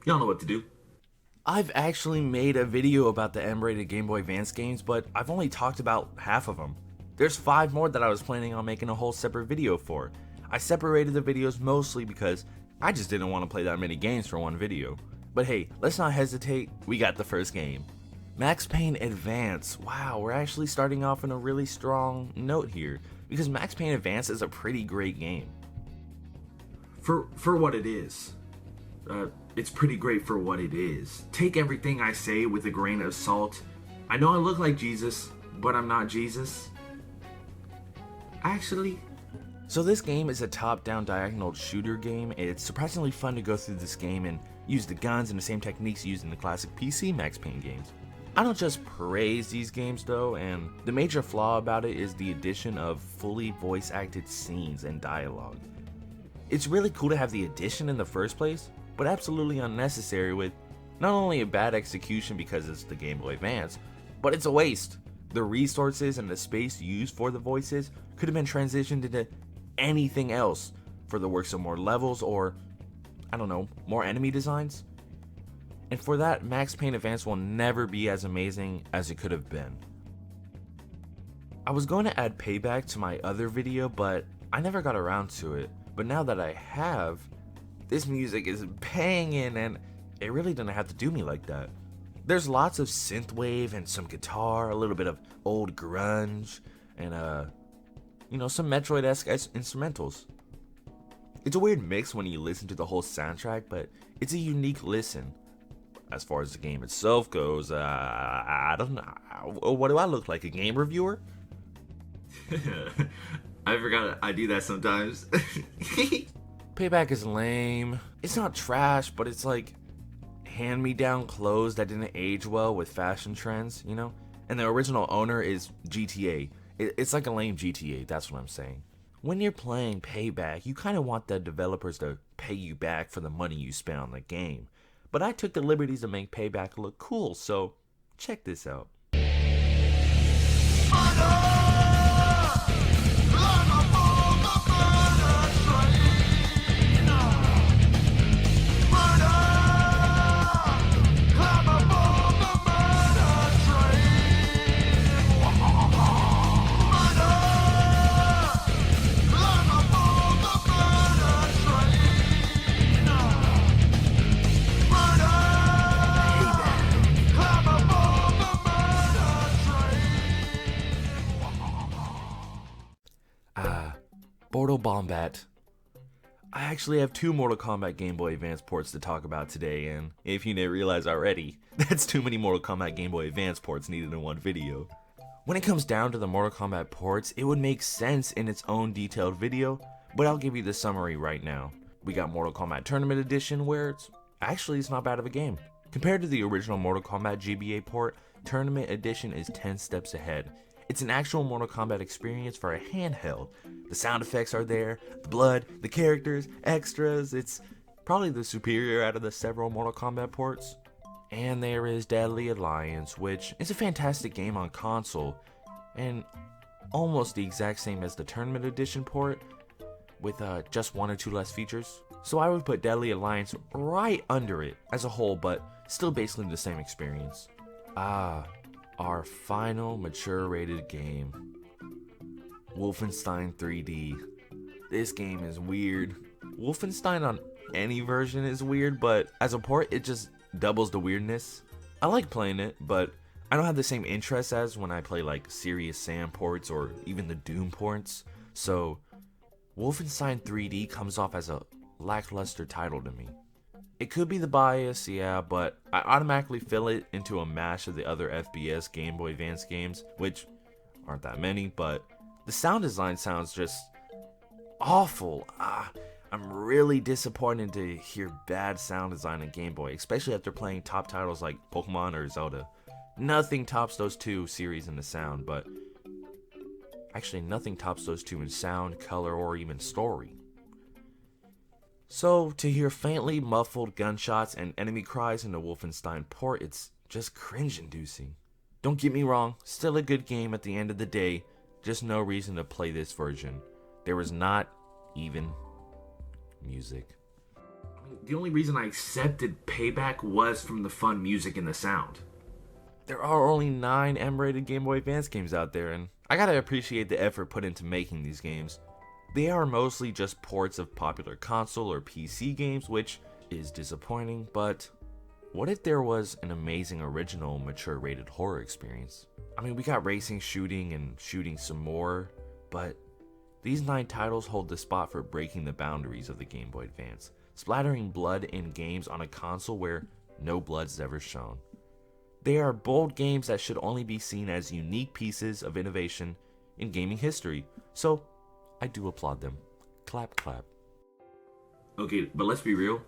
Y'all know what to do. I've actually made a video about the M-rated Game Boy Advance games, but I've only talked about half of them. There's 5 more that I was planning on making a whole separate video for. I separated the videos mostly because I just didn't want to play that many games for one video. But hey, let's not hesitate, we got the first game. Max Payne Advance. Wow, we're actually starting off on a really strong note here, because Max Payne Advance is a pretty great game. For what it is. It's pretty great for what it is. Take everything I say with a grain of salt. I know I look like Jesus, but I'm not Jesus. Actually. So this game is a top-down diagonal shooter game. It's surprisingly fun to go through this game and use the guns and the same techniques used in the classic PC Max Payne games. I don't just praise these games though, and the major flaw about it is the addition of fully voice-acted scenes and dialogue. It's really cool to have the addition in the first place, but absolutely unnecessary with not only a bad execution because it's the Game Boy Advance, but it's a waste. The resources and the space used for the voices could have been transitioned into anything else for the works of more levels or, I don't know, more enemy designs. And for that, Max Payne Advance will never be as amazing as it could have been. I was going to add Payback to my other video, but I never got around to it. But now that I have, this music is banging and it really didn't have to do me like that. There's lots of synthwave and some guitar, a little bit of old grunge, and some Metroid-esque instrumentals. It's a weird mix when you listen to the whole soundtrack, but it's a unique listen. As far as the game itself goes, I don't know. What do I look like, a game reviewer? I forgot I do that sometimes. Payback is lame. It's not trash, but it's like hand-me-down clothes that didn't age well with fashion trends, you know? And the original owner is GTA. It's like a lame GTA, that's what I'm saying. When you're playing Payback, you kind of want the developers to pay you back for the money you spent on the game. But I took the liberties to make Payback look cool, so check this out. Mortal Kombat. I actually have 2 Mortal Kombat Game Boy Advance ports to talk about today, and if you didn't realize already, that's too many Mortal Kombat Game Boy Advance ports needed in one video. When it comes down to the Mortal Kombat ports, it would make sense in its own detailed video, but I'll give you the summary right now. We got Mortal Kombat Tournament Edition, where it's not bad of a game. Compared to the original Mortal Kombat GBA port, Tournament Edition is 10 steps ahead. It's an actual Mortal Kombat experience for a handheld. The sound effects are there, the blood, the characters, extras. It's probably the superior out of the several Mortal Kombat ports. And there is Deadly Alliance, which is a fantastic game on console, and almost the exact same as the Tournament Edition port, with just 1 or 2 less features. So I would put Deadly Alliance right under it as a whole, but still basically the same experience. Our final mature rated game, Wolfenstein 3D. This game is weird. Wolfenstein on any version is weird, but as a port it just doubles the weirdness. I like playing it, but I don't have the same interest as when I play like Serious Sam ports or even the Doom ports. So Wolfenstein 3D comes off as a lackluster title to me. It could be the bias, yeah, but I automatically fill it into a mash of the other FBS Game Boy Advance games, which aren't that many, but the sound design sounds just awful. I'm really disappointed to hear bad sound design in Game Boy, especially after playing top titles like Pokemon or Zelda. Nothing tops those 2 series in the sound, but actually nothing tops those 2 in sound, color, or even story. So, to hear faintly muffled gunshots and enemy cries in the Wolfenstein port, it's just cringe-inducing. Don't get me wrong, still a good game at the end of the day, just no reason to play this version. There was not even music. The only reason I accepted Payback was from the fun music and the sound. There are only 9 M-rated Game Boy Advance games out there, and I gotta appreciate the effort put into making these games. They are mostly just ports of popular console or PC games, which is disappointing, but what if there was an amazing original mature rated horror experience? I mean, we got racing, shooting, and shooting some more, but these 9 titles hold the spot for breaking the boundaries of the Game Boy Advance, splattering blood in games on a console where no blood's ever shown. They are bold games that should only be seen as unique pieces of innovation in gaming history, so I do applaud them. Clap, clap. Okay, but let's be real.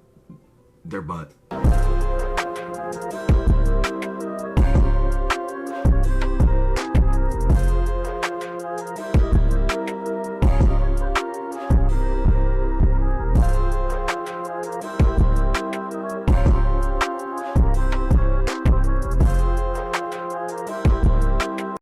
They're butt.